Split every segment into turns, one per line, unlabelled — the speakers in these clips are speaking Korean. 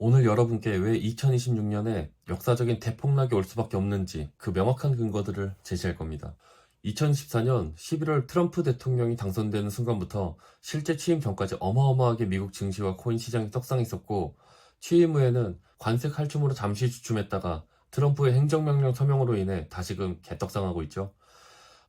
오늘 여러분께 왜 2026년에 역사적인 대폭락이 올 수밖에 없는지 그 명확한 근거들을 제시할 겁니다. 2014년 11월 트럼프 대통령이 당선되는 순간부터 실제 취임 전까지 어마어마하게 미국 증시와 코인 시장이 떡상했었고, 취임 후에는 관세 칼춤으로 잠시 주춤했다가 트럼프의 행정명령 서명으로 인해 다시금 개떡상하고 있죠.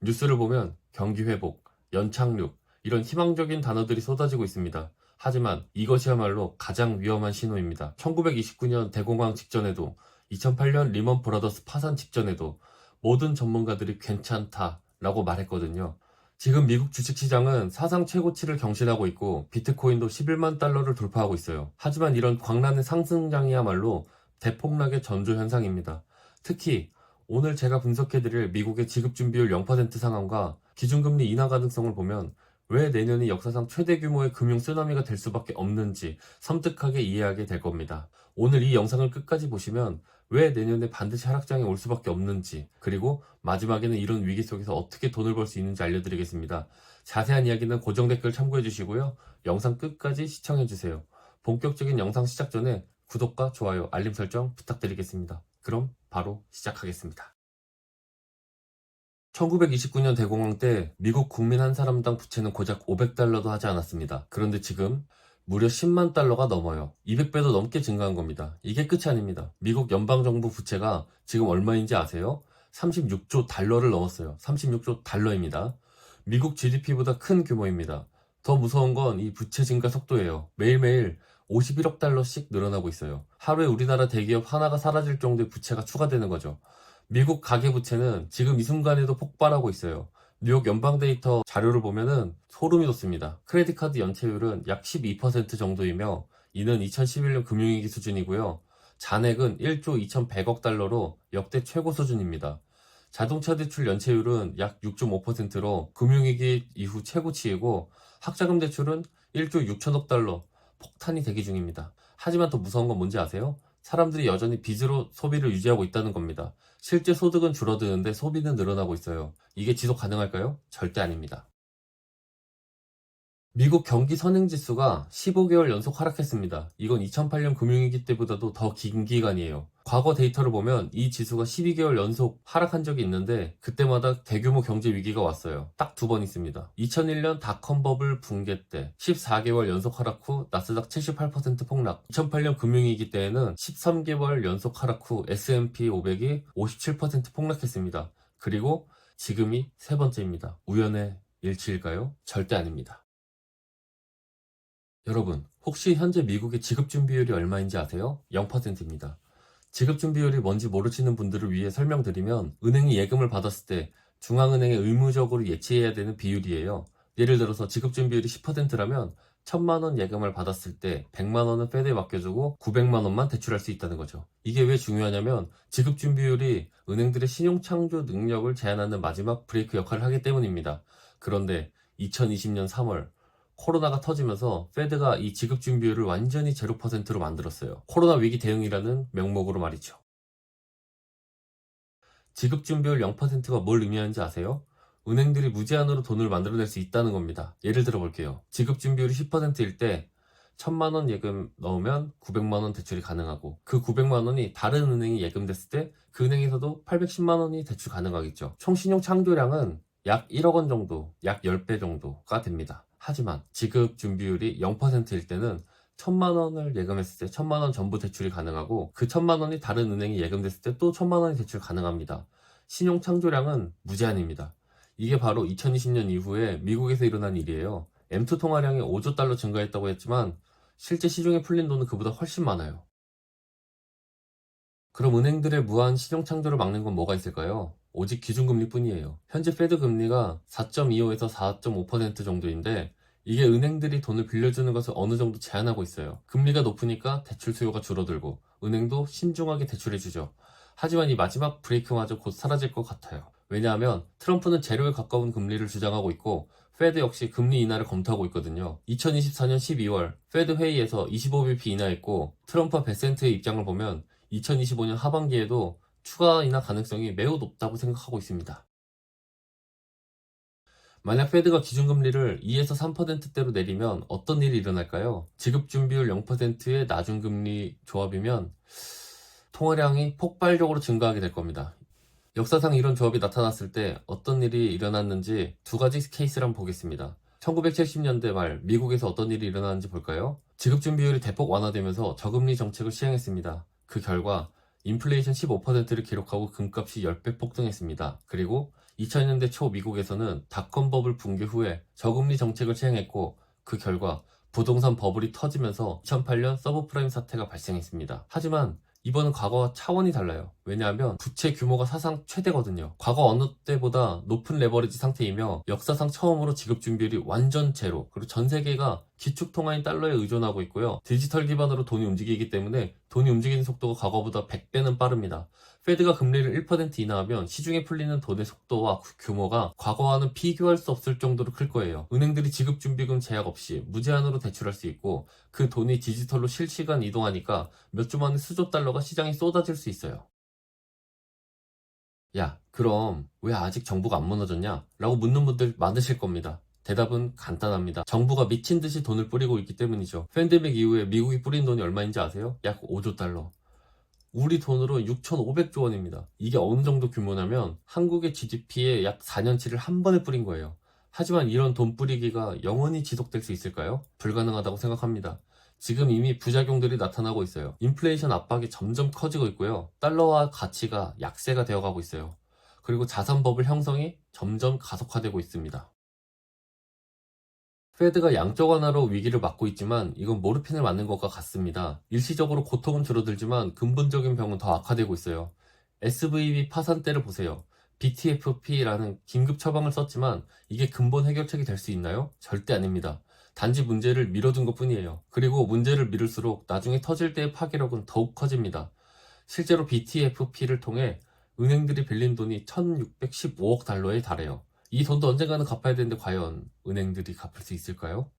뉴스를 보면 경기 회복, 연착륙, 이런 희망적인 단어들이 쏟아지고 있습니다. 하지만 이것이야말로 가장 위험한 신호입니다. 1929년 대공황 직전에도, 2008년 리먼 브라더스 파산 직전에도 모든 전문가들이 괜찮다라고 말했거든요. 지금 미국 주식시장은 사상 최고치를 경신하고 있고 비트코인도 11만 달러를 돌파하고 있어요. 하지만 이런 광란의 상승장이야말로 대폭락의 전조 현상입니다. 특히 오늘 제가 분석해드릴 미국의 지급준비율 0% 상황과 기준금리 인하 가능성을 보면 왜 내년이 역사상 최대 규모의 금융 쓰나미가 될 수밖에 없는지 섬뜩하게 이해하게 될 겁니다. 오늘 이 영상을 끝까지 보시면 왜 내년에 반드시 하락장이 올 수밖에 없는지, 그리고 마지막에는 이런 위기 속에서 어떻게 돈을 벌 수 있는지 알려드리겠습니다. 자세한 이야기는 고정 댓글 참고해 주시고요. 영상 끝까지 시청해 주세요. 본격적인 영상 시작 전에 구독과 좋아요, 알림 설정 부탁드리겠습니다. 그럼 바로 시작하겠습니다. 1929년 대공황 때 미국 국민 한 사람당 부채는 고작 500달러도 하지 않았습니다. 그런데 지금 무려 10만 달러가 넘어요. 200배도 넘게 증가한 겁니다. 이게 끝이 아닙니다. 미국 연방정부 부채가 지금 얼마인지 아세요? 36조 달러를 넘었어요. 36조 달러입니다. 미국 GDP보다 큰 규모입니다. 더 무서운 건 이 부채 증가 속도예요. 매일매일 51억 달러씩 늘어나고 있어요. 하루에 우리나라 대기업 하나가 사라질 정도의 부채가 추가되는 거죠. 미국 가계부채는 지금 이 순간에도 폭발하고 있어요. 뉴욕 연방데이터 자료를 보면은 소름이 돋습니다. 크레딧카드 연체율은 약 12% 정도이며, 이는 2011년 금융위기 수준이고요. 잔액은 1조 2100억 달러로 역대 최고 수준입니다. 자동차 대출 연체율은 약 6.5%로 금융위기 이후 최고치이고, 학자금 대출은 1조 6천억 달러, 폭탄이 대기 중입니다. 하지만 더 무서운 건 뭔지 아세요? 사람들이 여전히 빚으로 소비를 유지하고 있다는 겁니다. 실제 소득은 줄어드는데 소비는 늘어나고 있어요. 이게 지속 가능할까요? 절대 아닙니다. 미국 경기 선행지수가 15개월 연속 하락했습니다. 이건 2008년 금융위기 때보다도 더 긴 기간이에요. 과거 데이터를 보면 이 지수가 12개월 연속 하락한 적이 있는데, 그때마다 대규모 경제 위기가 왔어요. 딱 두 번 있습니다. 2001년 닷컴 버블 붕괴 때 14개월 연속 하락 후 나스닥 78% 폭락, 2008년 금융위기 때에는 13개월 연속 하락 후 S&P 500이 57% 폭락했습니다. 그리고 지금이 세 번째입니다. 우연의 일치일까요? 절대 아닙니다. 여러분, 혹시 현재 미국의 지급준비율이 얼마인지 아세요? 0%입니다. 지급준비율이 뭔지 모르시는 분들을 위해 설명드리면, 은행이 예금을 받았을 때 중앙은행에 의무적으로 예치해야 되는 비율이에요. 예를 들어서 지급준비율이 10%라면 1000만 원 예금을 받았을 때 100만 원은 페드에 맡겨주고 900만 원만 대출할 수 있다는 거죠. 이게 왜 중요하냐면, 지급준비율이 은행들의 신용창조 능력을 제한하는 마지막 브레이크 역할을 하기 때문입니다. 그런데 2020년 3월 코로나가 터지면서 페드가 이 지급 준비율을 완전히 0%로 만들었어요. 코로나 위기 대응이라는 명목으로 말이죠. 지급 준비율 0%가 뭘 의미하는지 아세요? 은행들이 무제한으로 돈을 만들어낼 수 있다는 겁니다. 예를 들어 볼게요. 지급 준비율이 10%일 때 1000만 원 예금 넣으면 900만 원 대출이 가능하고, 그 900만 원이 다른 은행이 예금됐을 때 그 은행에서도 810만 원이 대출 가능하겠죠. 총 신용 창조량은 약 1억 원 정도, 약 10배 정도가 됩니다. 하지만 지급 준비율이 0%일 때는 1000만 원을 예금했을 때 1000만 원 전부 대출이 가능하고, 그 1000만 원이 다른 은행이 예금됐을 때 또 1000만 원이 대출 가능합니다. 신용 창조량은 무제한입니다. 이게 바로 2020년 이후에 미국에서 일어난 일이에요. M2 통화량이 5조 달러 증가했다고 했지만 실제 시중에 풀린 돈은 그보다 훨씬 많아요. 그럼 은행들의 무한 신용 창조를 막는 건 뭐가 있을까요? 오직 기준금리뿐이에요. 현재 페드 금리가 4.25에서 4.5% 정도인데, 이게 은행들이 돈을 빌려주는 것을 어느 정도 제한하고 있어요. 금리가 높으니까 대출 수요가 줄어들고 은행도 신중하게 대출해주죠. 하지만 이 마지막 브레이크마저 곧 사라질 것 같아요. 왜냐하면 트럼프는 제로에 가까운 금리를 주장하고 있고, 페드 역시 금리 인하를 검토하고 있거든요. 2024년 12월 페드 회의에서 25bp 인하했고, 트럼프와 베센트의 입장을 보면 2025년 하반기에도 추가 인하 가능성이 매우 높다고 생각하고 있습니다. 만약 페드가 기준금리를 2에서 3%대로 내리면 어떤 일이 일어날까요? 지급준비율 0%의 낮은금리 조합이면 통화량이 폭발적으로 증가하게 될 겁니다. 역사상 이런 조합이 나타났을 때 어떤 일이 일어났는지 두 가지 케이스를 한번 보겠습니다. 1970년대 말 미국에서 어떤 일이 일어났는지 볼까요? 지급준비율이 대폭 완화되면서 저금리 정책을 시행했습니다. 그 결과 인플레이션 15%를 기록하고 금값이 10배 폭등했습니다. 그리고 2000년대 초 미국에서는 닷컴 버블 붕괴 후에 저금리 정책을 시행했고 그 결과 부동산 버블이 터지면서 2008년 서브프라임 사태가 발생했습니다. 하지만 이번은 과거와 차원이 달라요. 왜냐하면 부채 규모가 사상 최대거든요. 과거 어느 때보다 높은 레버리지 상태이며 역사상 처음으로 지급 준비율이 완전 제로, 그리고 전 세계가 기축통화인 달러에 의존하고 있고요. 디지털 기반으로 돈이 움직이기 때문에 돈이 움직이는 속도가 과거보다 100배는 빠릅니다. 페드가 금리를 1% 인하하면 시중에 풀리는 돈의 속도와 규모가 과거와는 비교할 수 없을 정도로 클 거예요. 은행들이 지급준비금 제약 없이 무제한으로 대출할 수 있고 그 돈이 디지털로 실시간 이동하니까 몇 주 만에 수조 달러가 시장에 쏟아질 수 있어요. 야, 그럼 왜 아직 정부가 안 무너졌냐? 라고 묻는 분들 많으실 겁니다. 대답은 간단합니다. 정부가 미친 듯이 돈을 뿌리고 있기 때문이죠. 팬데믹 이후에 미국이 뿌린 돈이 얼마인지 아세요? 약 5조 달러. 우리 돈으로 6,500조 원입니다. 이게 어느 정도 규모냐면 한국의 GDP의 약 4년치를 한 번에 뿌린 거예요. 하지만 이런 돈 뿌리기가 영원히 지속될 수 있을까요? 불가능하다고 생각합니다. 지금 이미 부작용들이 나타나고 있어요. 인플레이션 압박이 점점 커지고 있고요. 달러와 가치가 약세가 되어가고 있어요. 그리고 자산 버블 형성이 점점 가속화되고 있습니다. 페드가 양적 완화로 위기를 맞고 있지만 이건 모르핀을 맞는 것과 같습니다. 일시적으로 고통은 줄어들지만 근본적인 병은 더 악화되고 있어요. SVB 파산 때를 보세요. BTFP라는 긴급 처방을 썼지만 이게 근본 해결책이 될 수 있나요? 절대 아닙니다. 단지 문제를 미뤄둔 것 뿐이에요. 그리고 문제를 미룰수록 나중에 터질 때의 파괴력은 더욱 커집니다. 실제로 BTFP를 통해 은행들이 빌린 돈이 1615억 달러에 달해요. 이 돈도 언젠가는 갚아야 되는데 과연 은행들이 갚을 수 있을까요?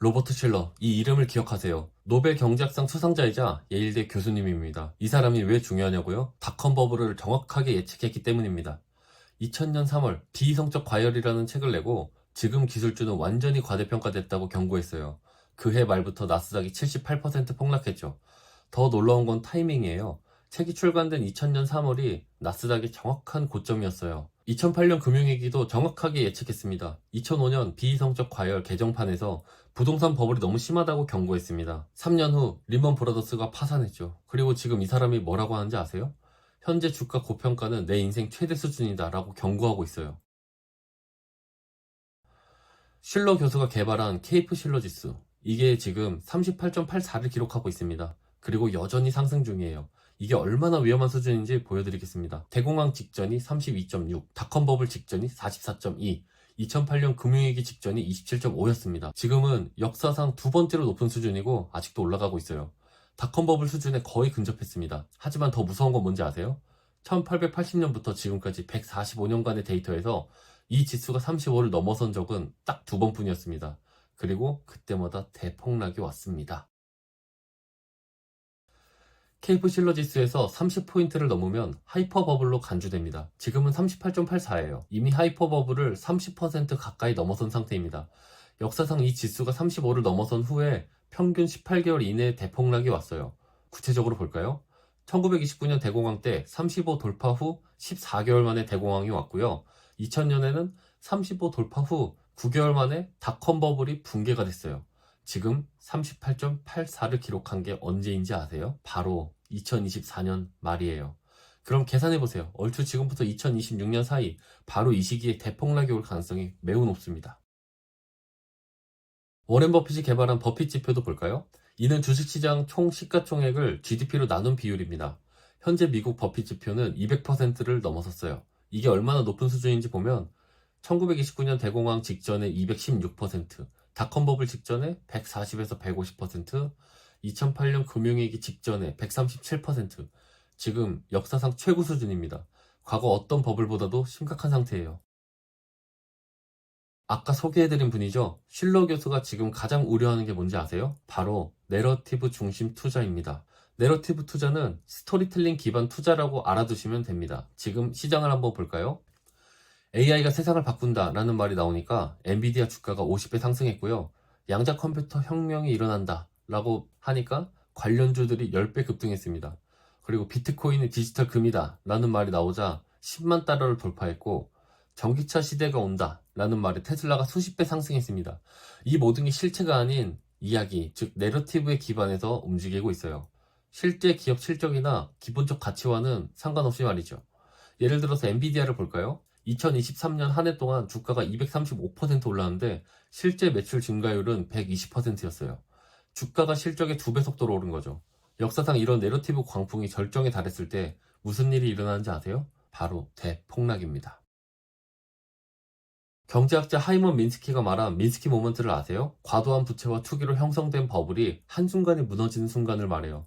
로버트 실러, 이 이름을 기억하세요. 노벨 경제학상 수상자이자 예일대 교수님입니다. 이 사람이 왜 중요하냐고요? 닷컴 버블을 정확하게 예측했기 때문입니다. 2000년 3월 비이성적 과열이라는 책을 내고 지금 기술주는 완전히 과대평가됐다고 경고했어요. 그 해 말부터 나스닥이 78% 폭락했죠. 더 놀라운 건 타이밍이에요. 책이 출간된 2000년 3월이 나스닥의 정확한 고점이었어요. 2008년 금융위기도 정확하게 예측했습니다. 2005년 비이성적 과열 개정판에서 부동산 버블이 너무 심하다고 경고했습니다. 3년 후 리먼 브라더스가 파산했죠. 그리고 지금 이 사람이 뭐라고 하는지 아세요? 현재 주가 고평가는 내 인생 최대 수준이다 라고 경고하고 있어요. 실러 교수가 개발한 케이프 실러 지수. 이게 지금 38.84를 기록하고 있습니다. 그리고 여전히 상승 중이에요. 이게 얼마나 위험한 수준인지 보여드리겠습니다. 대공황 직전이 32.6, 닷컴 버블 직전이 44.2, 2008년 금융위기 직전이 27.5였습니다. 지금은 역사상 두 번째로 높은 수준이고 아직도 올라가고 있어요. 닷컴 버블 수준에 거의 근접했습니다. 하지만 더 무서운 건 뭔지 아세요? 1880년부터 지금까지 145년간의 데이터에서 이 지수가 35를 넘어선 적은 딱 두 번뿐이었습니다. 그리고 그때마다 대폭락이 왔습니다. 케이프 실러 지수에서 30포인트를 넘으면 하이퍼 버블로 간주됩니다. 지금은 38.84예요. 이미 하이퍼 버블을 30% 가까이 넘어선 상태입니다. 역사상 이 지수가 35를 넘어선 후에 평균 18개월 이내에 대폭락이 왔어요. 구체적으로 볼까요? 1929년 대공황 때 35 돌파 후 14개월 만에 대공황이 왔고요. 2000년에는 35 돌파 후 9개월 만에 닷컴 버블이 붕괴가 됐어요. 지금 38.84를 기록한 게 언제인지 아세요? 바로 2024년 말이에요. 그럼 계산해보세요. 얼추 지금부터 2026년 사이 바로 이 시기에 대폭락이 올 가능성이 매우 높습니다. 워렌 버핏이 개발한 버핏 지표도 볼까요? 이는 주식시장 총 시가총액을 GDP로 나눈 비율입니다. 현재 미국 버핏 지표는 200%를 넘어섰어요. 이게 얼마나 높은 수준인지 보면 1929년 대공황 직전에 216%, 닷컴 버블 직전에 140에서 150%, 2008년 금융위기 직전에 137%, 지금 역사상 최고 수준입니다. 과거 어떤 버블보다도 심각한 상태예요. 아까 소개해드린 분이죠. 실러 교수가 지금 가장 우려하는 게 뭔지 아세요? 바로 내러티브 중심 투자입니다. 내러티브 투자는 스토리텔링 기반 투자라고 알아두시면 됩니다. 지금 시장을 한번 볼까요? AI가 세상을 바꾼다라는 말이 나오니까 엔비디아 주가가 50배 상승했고요. 양자 컴퓨터 혁명이 일어난다라고 하니까 관련주들이 10배 급등했습니다. 그리고 비트코인이 디지털 금이다라는 말이 나오자 10만 달러를 돌파했고, 전기차 시대가 온다라는 말에 테슬라가 수십 배 상승했습니다. 이 모든 게 실체가 아닌 이야기, 즉 내러티브에 기반해서 움직이고 있어요. 실제 기업 실적이나 기본적 가치와는 상관없이 말이죠. 예를 들어서 엔비디아를 볼까요? 2023년 한 해 동안 주가가 235% 올랐는데 실제 매출 증가율은 120%였어요. 주가가 실적의 2배 속도로 오른 거죠. 역사상 이런 내러티브 광풍이 절정에 달했을 때 무슨 일이 일어나는지 아세요? 바로 대폭락입니다. 경제학자 하이먼 민스키가 말한 민스키 모먼트를 아세요? 과도한 부채와 투기로 형성된 버블이 한순간에 무너지는 순간을 말해요.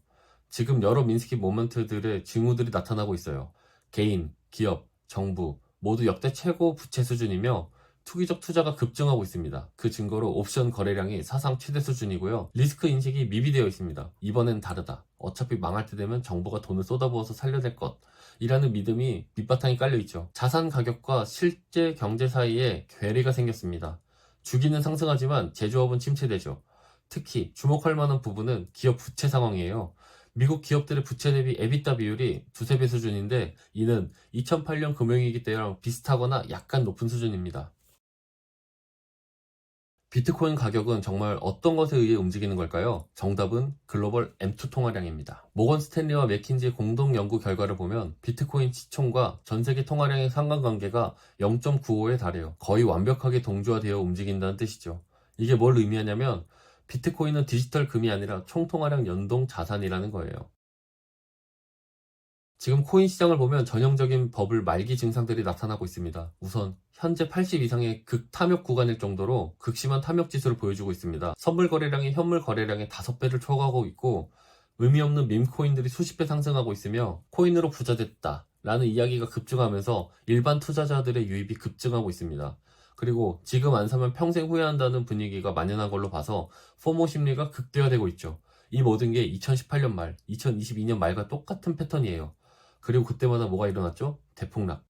지금 여러 민스키 모먼트들의 징후들이 나타나고 있어요. 개인, 기업, 정부 모두 역대 최고 부채 수준이며 투기적 투자가 급증하고 있습니다. 그 증거로 옵션 거래량이 사상 최대 수준이고요. 리스크 인식이 미비되어 있습니다. 이번엔 다르다. 어차피 망할 때 되면 정부가 돈을 쏟아부어서 살려낼 것. 이라는 믿음이 밑바탕에 깔려있죠. 자산 가격과 실제 경제 사이에 괴리가 생겼습니다. 주기는 상승하지만 제조업은 침체되죠. 특히 주목할 만한 부분은 기업 부채 상황이에요. 미국 기업들의 부채 대비 에비타 비율이 두세 배 수준인데 이는 2008년 금융위기 때랑 비슷하거나 약간 높은 수준입니다. 비트코인 가격은 정말 어떤 것에 의해 움직이는 걸까요? 정답은 글로벌 M2 통화량입니다. 모건 스탠리와 맥킨지의 공동 연구 결과를 보면 비트코인 시총과 전 세계 통화량의 상관관계가 0.95에 달해요. 거의 완벽하게 동조화되어 움직인다는 뜻이죠. 이게 뭘 의미하냐면 비트코인은 디지털 금이 아니라 총통화량 연동 자산이라는 거예요. 지금 코인 시장을 보면 전형적인 버블 말기 증상들이 나타나고 있습니다. 우선 현재 80 이상의 극탐욕 구간일 정도로 극심한 탐욕 지수를 보여주고 있습니다. 선물 거래량이 현물 거래량의 5배를 초과하고 있고 의미 없는 밈코인들이 수십 배 상승하고 있으며 코인으로 부자 됐다 라는 이야기가 급증하면서 일반 투자자들의 유입이 급증하고 있습니다. 그리고 지금 안 사면 평생 후회한다는 분위기가 만연한 걸로 봐서 포모 심리가 극대화되고 있죠. 이 모든 게 2018년 말, 2022년 말과 똑같은 패턴이에요. 그리고 그때마다 뭐가 일어났죠? 대폭락.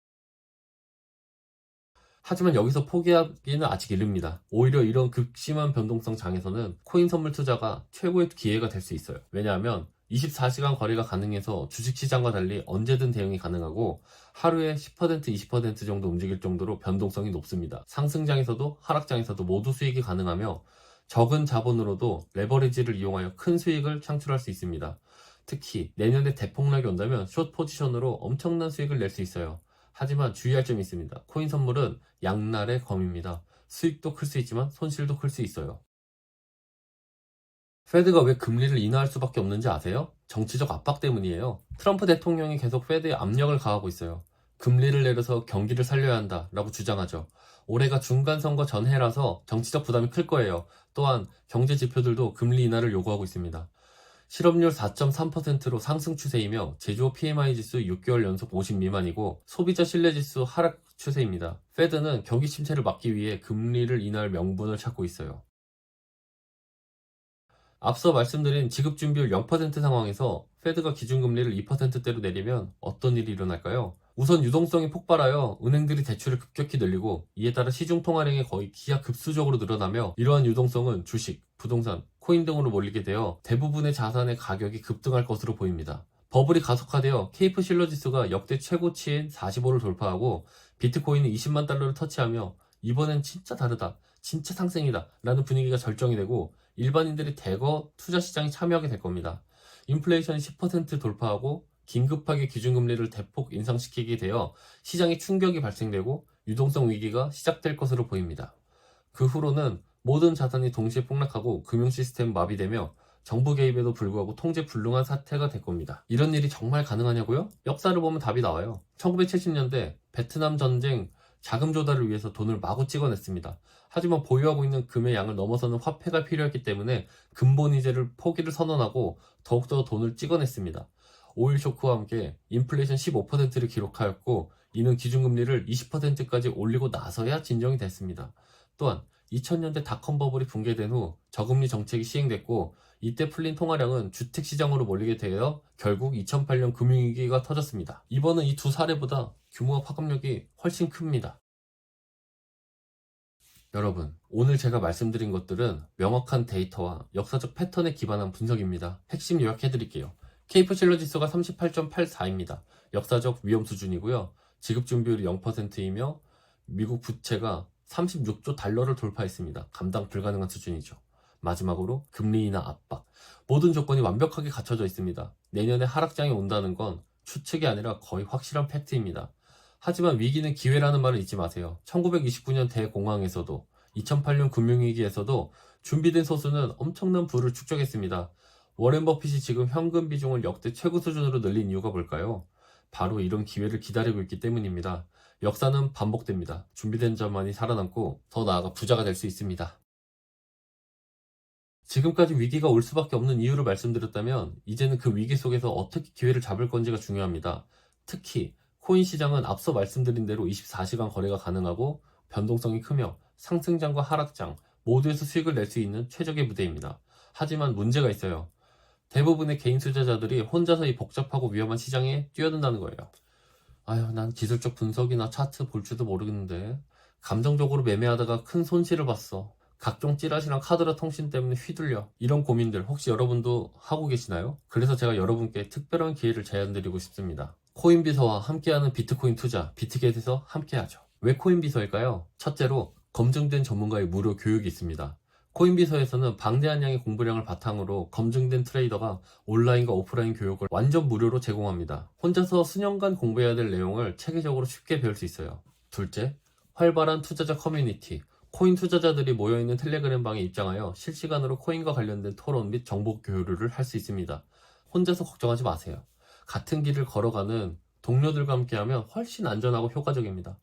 하지만 여기서 포기하기는 아직 이릅니다. 오히려 이런 극심한 변동성 장에서는 코인 선물 투자가 최고의 기회가 될 수 있어요. 왜냐하면 24시간 거래가 가능해서 주식시장과 달리 언제든 대응이 가능하고 하루에 10% 20% 정도 움직일 정도로 변동성이 높습니다. 상승장에서도 하락장에서도 모두 수익이 가능하며 적은 자본으로도 레버리지를 이용하여 큰 수익을 창출할 수 있습니다. 특히 내년에 대폭락이 온다면 숏 포지션으로 엄청난 수익을 낼 수 있어요. 하지만 주의할 점이 있습니다. 코인 선물은 양날의 검입니다. 수익도 클 수 있지만 손실도 클 수 있어요. 페드가 왜 금리를 인하할 수밖에 없는지 아세요? 정치적 압박 때문이에요. 트럼프 대통령이 계속 페드에 압력을 가하고 있어요. 금리를 내려서 경기를 살려야 한다라고 주장하죠. 올해가 중간선거 전해라서 정치적 부담이 클 거예요. 또한 경제 지표들도 금리 인하를 요구하고 있습니다. 실업률 4.3%로 상승 추세이며 제조업 PMI 지수 6개월 연속 50 미만이고 소비자 신뢰 지수 하락 추세입니다. 페드는 경기 침체를 막기 위해 금리를 인하할 명분을 찾고 있어요. 앞서 말씀드린 지급준비율 0% 상황에서 페드가 기준금리를 2%대로 내리면 어떤 일이 일어날까요? 우선 유동성이 폭발하여 은행들이 대출을 급격히 늘리고 이에 따라 시중통화량이 거의 기하급수적으로 늘어나며 이러한 유동성은 주식, 부동산, 코인 등으로 몰리게 되어 대부분의 자산의 가격이 급등할 것으로 보입니다. 버블이 가속화되어 케이프 실러 지수가 역대 최고치인 45를 돌파하고 비트코인은 20만 달러를 터치하며 이번엔 진짜 다르다, 진짜 상승이다 라는 분위기가 절정이 되고 일반인들이 대거 투자 시장에 참여하게 될 겁니다. 인플레이션이 10% 돌파하고 긴급하게 기준금리를 대폭 인상시키게 되어 시장에 충격이 발생되고 유동성 위기가 시작될 것으로 보입니다. 그 후로는 모든 자산이 동시에 폭락하고 금융 시스템 마비되며 정부 개입에도 불구하고 통제 불능한 사태가 될 겁니다. 이런 일이 정말 가능하냐고요? 역사를 보면 답이 나와요. 1970년대 베트남 전쟁 자금 조달을 위해서 돈을 마구 찍어냈습니다. 하지만 보유하고 있는 금의 양을 넘어서는 화폐가 필요했기 때문에 근본 이자를 포기를 선언하고 더욱더 돈을 찍어냈습니다. 오일 쇼크와 함께 인플레이션 15%를 기록하였고 이는 기준금리를 20%까지 올리고 나서야 진정이 됐습니다. 또한 2000년대 닷컴 버블이 붕괴된 후 저금리 정책이 시행됐고 이때 풀린 통화량은 주택시장으로 몰리게 되어 결국 2008년 금융위기가 터졌습니다. 이번은 이 두 사례보다 규모와 파급력이 훨씬 큽니다. 여러분, 오늘 제가 말씀드린 것들은 명확한 데이터와 역사적 패턴에 기반한 분석입니다. 핵심 요약해드릴게요. 케이프 실러 지수가 38.84입니다. 역사적 위험 수준이고요. 지급 준비율이 0%이며 미국 부채가 36조 달러를 돌파했습니다. 감당 불가능한 수준이죠. 마지막으로 금리 인하 압박. 모든 조건이 완벽하게 갖춰져 있습니다. 내년에 하락장이 온다는 건 추측이 아니라 거의 확실한 팩트입니다. 하지만 위기는 기회라는 말을 잊지 마세요. 1929년 대공황에서도 2008년 금융위기에서도 준비된 소수는 엄청난 부를 축적했습니다. 워렌 버핏이 지금 현금 비중을 역대 최고 수준으로 늘린 이유가 뭘까요? 바로 이런 기회를 기다리고 있기 때문입니다. 역사는 반복됩니다. 준비된 자만이 살아남고 더 나아가 부자가 될 수 있습니다. 지금까지 위기가 올 수밖에 없는 이유를 말씀드렸다면 이제는 그 위기 속에서 어떻게 기회를 잡을 건지가 중요합니다. 특히 코인 시장은 앞서 말씀드린 대로 24시간 거래가 가능하고 변동성이 크며 상승장과 하락장 모두에서 수익을 낼 수 있는 최적의 무대입니다. 하지만 문제가 있어요. 대부분의 개인 투자자들이 혼자서 이 복잡하고 위험한 시장에 뛰어든다는 거예요. 아유, 난 기술적 분석이나 차트 볼 줄도 모르겠는데 감정적으로 매매하다가 큰 손실을 봤어. 각종 찌라시랑 카드라 통신 때문에 휘둘려. 이런 고민들 혹시 여러분도 하고 계시나요? 그래서 제가 여러분께 특별한 기회를 제안드리고 싶습니다. 코인비서와 함께하는 비트코인 투자, 비트겟에서 함께하죠. 왜 코인비서일까요? 첫째로 검증된 전문가의 무료 교육이 있습니다. 코인비서에서는 방대한 양의 공부량을 바탕으로 검증된 트레이더가 온라인과 오프라인 교육을 완전 무료로 제공합니다. 혼자서 수년간 공부해야 될 내용을 체계적으로 쉽게 배울 수 있어요. 둘째, 활발한 투자자 커뮤니티. 코인 투자자들이 모여있는 텔레그램 방에 입장하여 실시간으로 코인과 관련된 토론 및 정보 교류를 할 수 있습니다. 혼자서 걱정하지 마세요. 같은 길을 걸어가는 동료들과 함께하면 훨씬 안전하고 효과적입니다.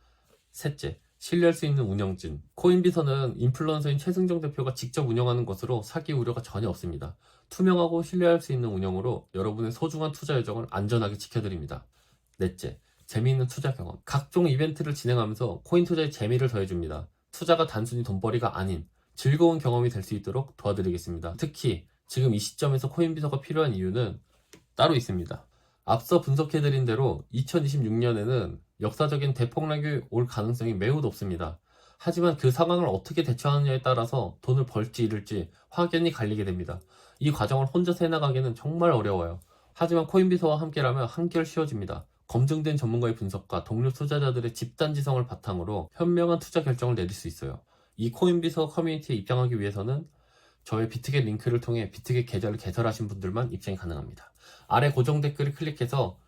셋째, 신뢰할 수 있는 운영진. 코인비서는 인플루언서인 최승정 대표가 직접 운영하는 것으로 사기 우려가 전혀 없습니다. 투명하고 신뢰할 수 있는 운영으로 여러분의 소중한 투자 여정을 안전하게 지켜드립니다. 넷째, 재미있는 투자 경험. 각종 이벤트를 진행하면서 코인 투자에 재미를 더해줍니다. 투자가 단순히 돈벌이가 아닌 즐거운 경험이 될 수 있도록 도와드리겠습니다. 특히 지금 이 시점에서 코인비서가 필요한 이유는 따로 있습니다. 앞서 분석해드린 대로 2026년에는 역사적인 대폭락이 올 가능성이 매우 높습니다. 하지만 그 상황을 어떻게 대처하느냐에 따라서 돈을 벌지 잃을지 확연히 갈리게 됩니다. 이 과정을 혼자서 해나가기는 정말 어려워요. 하지만 코인비서와 함께라면 한결 쉬워집니다. 검증된 전문가의 분석과 동료 투자자들의 집단지성을 바탕으로 현명한 투자 결정을 내릴 수 있어요. 이 코인비서 커뮤니티에 입장하기 위해서는 저의 비트겟 링크를 통해 비트겟 계좌를 개설하신 분들만 입장이 가능합니다. 아래 고정 댓글을 클릭해서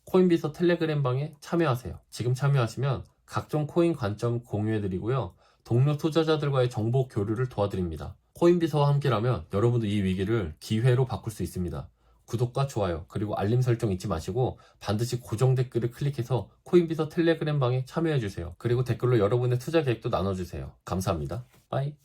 코인비서 텔레그램 방에 참여하세요. 지금 참여하시면 각종 코인 관점 공유해드리고요. 동료 투자자들과의 정보 교류를 도와드립니다. 코인비서와 함께라면 여러분도 이 위기를 기회로 바꿀 수 있습니다. 구독과 좋아요 그리고 알림 설정 잊지 마시고 반드시 고정 댓글을 클릭해서 코인비서 텔레그램 방에 참여해주세요. 그리고 댓글로 여러분의 투자 계획도 나눠주세요. 감사합니다. 빠이.